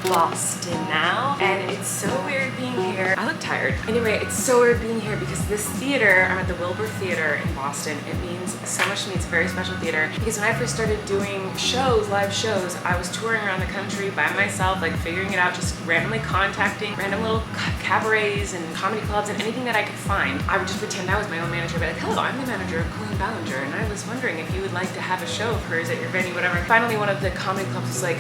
Boston now, and it's so weird being here. I look tired. Anyway, it's so weird being here because this theater, I'm at the Wilbur Theater in Boston. It means so much to me. It's a very special theater because when I first started doing shows, live shows, I was touring around the country by myself, like figuring it out, just randomly contacting random little cabarets and comedy clubs and anything that I could find. I would just pretend I was my own manager, be like, hello, I'm the manager of Colleen Ballinger, and I was wondering if you would like to have a show of hers at your venue, whatever. Finally, one of the comedy clubs was like,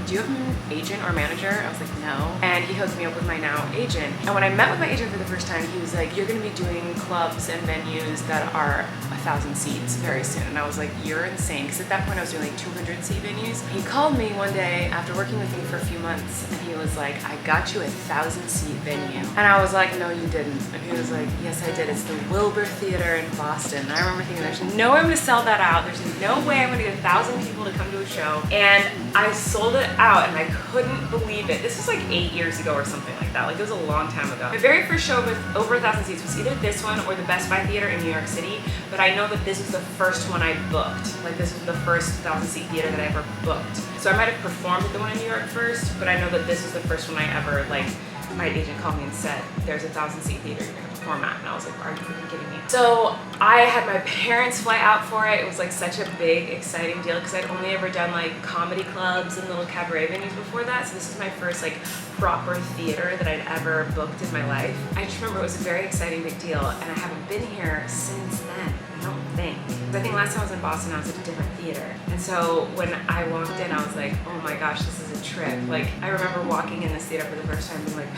do you have an agent or manager? I was like, no. And he hooked me up with my now agent. And when I met with my agent for the first time, he was like, you're gonna be doing clubs and venues that are 1,000 seats very soon. And I was like, you're insane. Because at that point I was doing like 200 seat venues. He called me one day after working with me for a few months and he was like, I got you a 1,000 seat venue. And I was like, no, you didn't. And he was like, yes, I did. It's the Wilbur Theater in Boston. And I remember thinking, there's no way I'm gonna sell that out. There's no way I'm gonna get 1,000 people to come to a show. And I sold it out and I couldn't believe it. This was like 8 years ago or something like that. Like it was a long time ago. My very first show with over 1,000 seats was either this one or the Best Buy Theater in New York City. But I know that this was the first one I booked. Like this was the first 1,000 seat theater that I ever booked. So I might have performed at the one in New York first, but I know that this was the first one I ever, like, my agent called me and said, there's a 1,000 seat theater you're gonna perform at. And I was like, are you freaking kidding me? So I had my parents fly out for it. It was like such a big, exciting deal because I'd only ever done like comedy clubs and little cabaret venues before that. So this is my first like proper theater that I'd ever booked in my life. I just remember it was a very exciting, big deal. And I haven't been here since then, I don't think. I think last time I was in Boston, I was at a different theater. And so when I walked in, I was like, oh my gosh, this is a trip. Like, I remember walking in this theater for the first time and being like,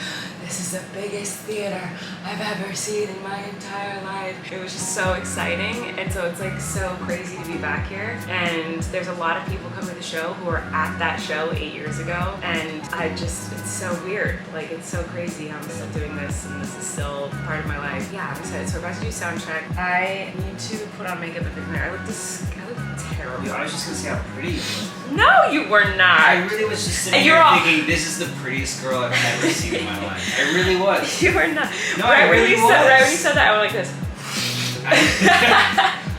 this is the biggest theater I've ever seen in my entire life. It was just so exciting. And so it's like so crazy to be back here. And there's a lot of people coming to the show who were at that show 8 years ago. And it's so weird. Like, it's so crazy how I'm still doing this and this is still part of my life. Yeah, I'm excited. So we're about to do sound check. I need to put on makeup and everything. I look terrible. Yo, I was just gonna say how pretty you look. No, you were not. I really was just sitting here thinking, this is the prettiest girl I've ever seen in my life. I really was. You were not. No, I really was. Right when you said that, I went like this.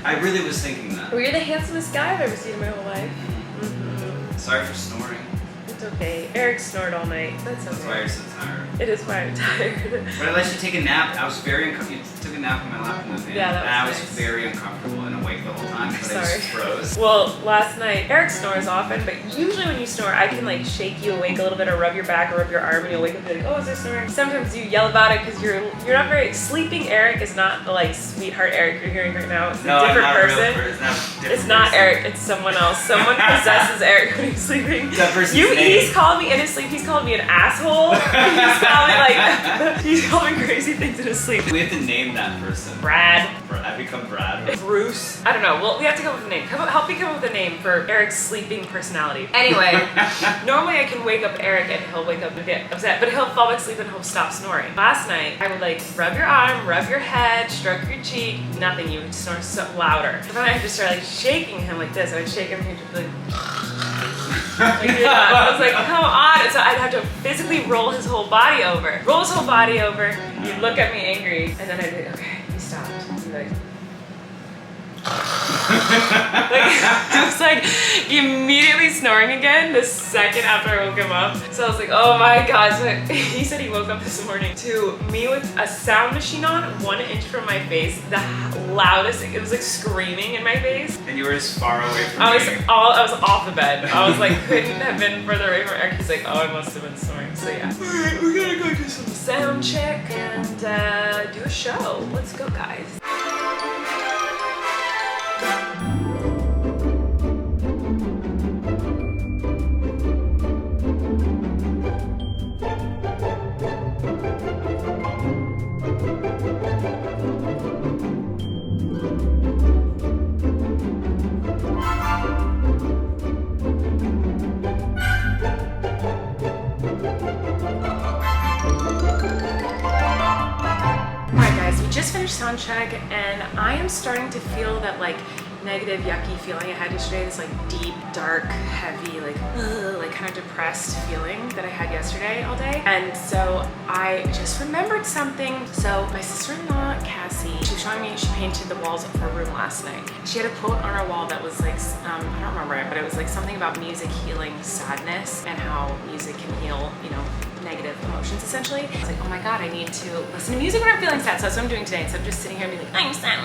I really was thinking that. Well, you're the handsomest guy I've ever seen in my whole life. Sorry for snoring. It's okay. Eric snored all night. That's okay. That's why you're so tired. It is why I'm tired. But I let you take a nap. I was very uncomfortable. You took a nap in my lap in the van. Yeah, that was and I was nice. very uncomfortable and awake the whole time. But Sorry. I just froze. Well, last night, Eric snores often, but usually when you snore, I can like shake you awake a little bit or rub your back or rub your arm and you'll wake up and be like, oh, is there snoring? Sometimes you yell about it because you're not very, sleeping Eric is not the like sweetheart Eric you're hearing right now. It's a different person. It's not Eric, it's someone else. Someone possesses Eric when he's sleeping. That person's name. He's called me in his sleep, he's called me an asshole. He's called me crazy things in his sleep. We have to name that person. Brad. I become Brad. Bruce. I don't know. Well, we have to come up with a name. Help me come up with a name for Eric's sleeping personality. Anyway, normally I can wake up Eric and he'll wake up and get upset, but he'll fall back asleep and he'll stop snoring. Last night, I would like rub your arm, rub your head, stroke your cheek, nothing. You would snore so louder. So then I just started like shaking him like this. I would shake him and he'd just be like, I was like, come on. And so I'd have to physically roll his whole body over. Roll his whole body over. He'd look at me angry. And then I'd be like, okay, he stopped. He'd be like, I was like immediately snoring again the second after I woke him up. So I was like, oh my god. So he said he woke up this morning to me with a sound machine on 1 inch from my face, the loudest, it was like screaming in my face. And you were as far away from me. I was off the bed. I was like, couldn't have been further away from Eric. He's like, oh, I must have been snoring. So yeah. Alright, we gotta go do some sound check and do a show. Let's go, guys. Just finished sound check and I am starting to feel that like negative yucky feeling I had yesterday, this like deep, dark, heavy, like kind of depressed feeling that I had yesterday all day. And so I just remembered something. So my sister-in-law, Cassie, she was showing me, she painted the walls of her room last night. She had a quote on her wall that was like, I don't remember it, but it was like something about music healing sadness and how music can heal, you know, negative emotions essentially. I was like, oh my god, I need to listen to music when I'm feeling sad. So that's what I'm doing today. Instead of just sitting here and being like, I'm sad,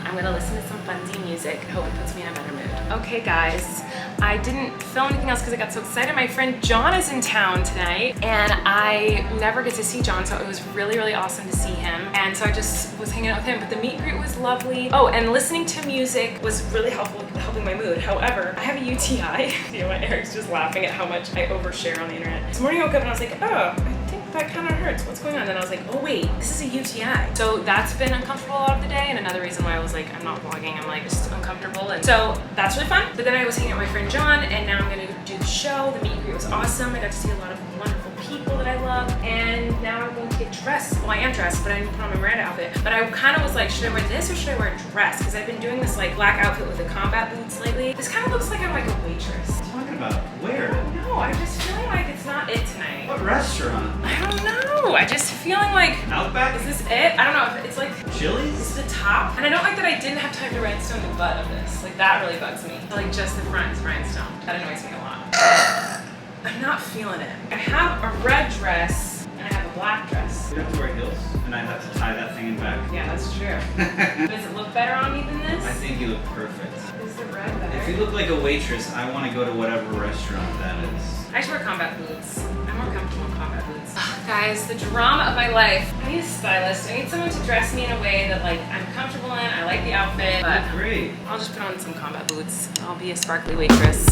I'm gonna listen to some funsy music and hope it puts me in a better mood. Okay guys, I didn't film anything else because I got so excited. My friend John is in town tonight and I never get to see John, so it was really, really awesome to see him. And so I just was hanging out with him, but the meet and greet was lovely. Oh, and listening to music was really helpful, helping my mood. However, I have a UTI. You know what, Eric's just laughing at how much I overshare on the internet. This morning I woke up and I was like, oh, I think that kind of hurts. What's going on? Then I was like, oh wait, this is a UTI. So that's been uncomfortable a lot of the day, and another reason why I was like, I'm not vlogging, I'm like just uncomfortable. And so that's really fun. But then I was hanging out with my friend John, and now I'm gonna do the show. The meet and greet was awesome. I got to see a lot of wonderful people that I love, and now I'm going to get dressed. Well, I am dressed, but I didn't put on my Miranda outfit. But I kind of was like, should I wear this or should I wear a dress? Because I've been doing this like black outfit with the combat boots lately. This kind of looks like I'm like a waitress. What are you talking about? Where? No, I'm just feeling like it's not it tonight. What restaurant? I don't know. I just feeling like, Outback? is this it? I don't know if it's like, Chili's? this is the top. And I don't like that I didn't have time to rhinestone the butt of this. Like that really bugs me. Like just the front is rhinestone. That annoys me a lot. I'm not feeling it. I have a red dress and I have a black dress. You have to wear heels, and I have to tie that thing in back. Yeah, that's true. Does it look better on me than this? I think you look perfect. Is the red better? If you look like a waitress, I want to go to whatever restaurant that is. I should wear combat boots. I'm more comfortable in combat boots. Ugh, guys, the drama of my life. I need a stylist. I need someone to dress me in a way that like I'm comfortable in. I like the outfit, but Great. I'll just put on some combat boots. I'll be a sparkly waitress.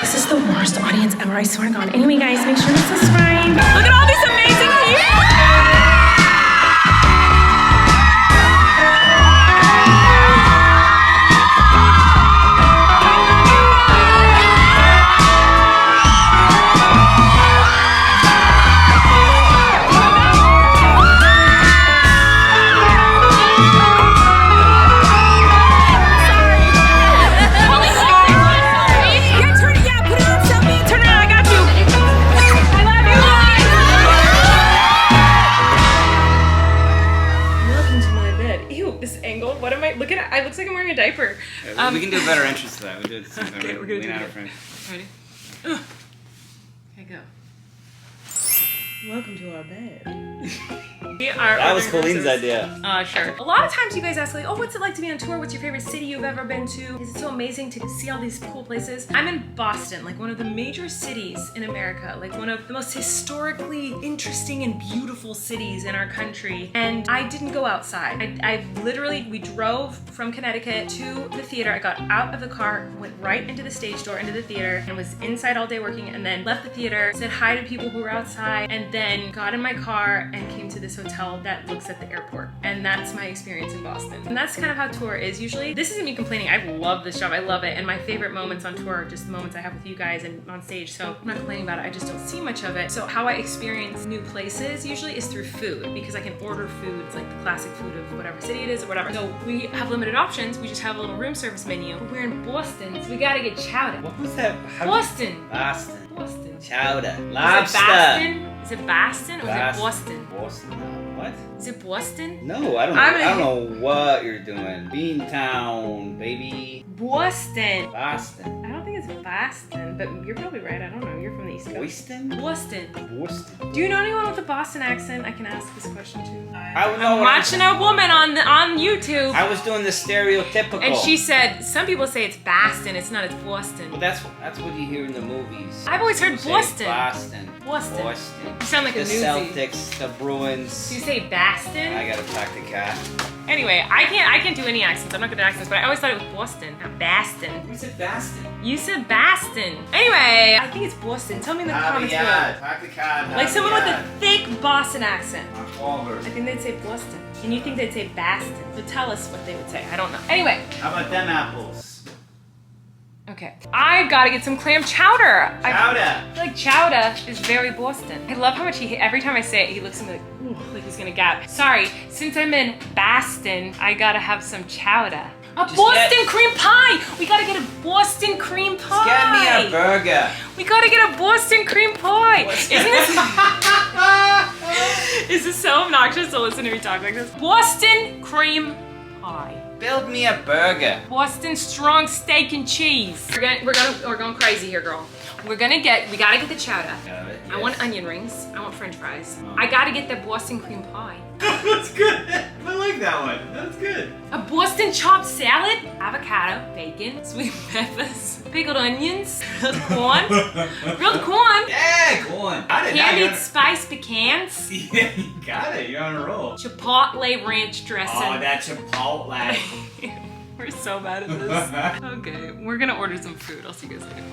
This is the worst audience ever, I swear to God. Anyway, guys, make sure to subscribe. Look at all these amazing people! Look at it. It looks like I'm wearing a diaper. We can do a better entrance to that. We do it sometime. Okay, we're gonna lean do out it. in front. Ready? Okay, go. Welcome to our bed. That was Colleen's idea. Sure. A lot of times you guys ask like, oh, what's it like to be on tour? What's your favorite city you've ever been to? Is it so amazing to see all these cool places? I'm in Boston, like one of the major cities in America, like one of the most historically interesting and beautiful cities in our country. And I didn't go outside. We drove from Connecticut to the theater. I got out of the car, went right into the stage door, into the theater, and was inside all day working, and then left the theater, said hi to people who were outside, and then got in my car and came to this hotel that looks at the airport. And that's my experience in Boston. And that's kind of how tour is usually. This isn't me complaining. I love this job. I love it. And my favorite moments on tour are just the moments I have with you guys and on stage. So I'm not complaining about it. I just don't see much of it. So how I experience new places usually is through food, because I can order foods like the classic food of whatever city it is or whatever. So we have limited options. We just have a little room service menu. But we're in Boston, so we gotta get chowder. What was that? Boston. Boston. Boston. Chowder. Is Lobster. it Boston? Is it Boston or is it Boston. Boston? Boston. No. What? Is it Boston? No, I don't. I don't know what you're doing. Beantown, baby. Boston. Boston. I don't think it's Boston, but you're probably right. I don't know. You're from the East Coast. Boston? Boston. Boston. Do you know anyone with a Boston accent? I can ask this question too. I'm watching a woman on YouTube. I was doing the stereotypical. And she said, some people say it's Boston. It's not. It's Boston. Well, that's what you hear in the movies. I've always heard People say Boston. Boston. Boston. You sound like the a newsie. Celtics, the Bruins. Do you say Boston? I gotta talk to Kat. Anyway, I can't do any accents. I'm not good at accents, but I always thought it was Boston, not Boston. We said Baston. You said Boston. Anyway, I think it's Boston. Tell me in the comments below. Talk to Kat. Like someone with a thick Boston accent. I'll call her. I think they'd say Boston. And you think they'd say Boston. So tell us what they would say. I don't know. Anyway. How about them apples? Okay. I've got to get some clam chowder. Chowder. I feel like chowder is very Boston. I love how much every time I say it, he looks at me like, ooh, like he's gonna gap. Sorry, since I'm in Boston, I gotta have some chowder. A Boston cream pie! We gotta get a Boston cream pie! Get me a burger. We gotta get a Boston cream pie! Is this so obnoxious to listen to me talk like this? Boston cream pie. Build me a burger. Boston strong steak and cheese. We're going crazy here, girl. We gotta get the chowder. Yes. I want onion rings. I want French fries. I gotta get the Boston cream pie. That's good. I like that one. That's good. A Boston chopped salad, avocado, bacon, sweet peppers, pickled onions, grilled corn, Yeah, corn. candied spice pecans, Yeah, you got it. You're on a roll. chipotle ranch dressing. Oh, that Chipotle. We're so bad at this. Okay, we're gonna order some food. I'll see you guys later.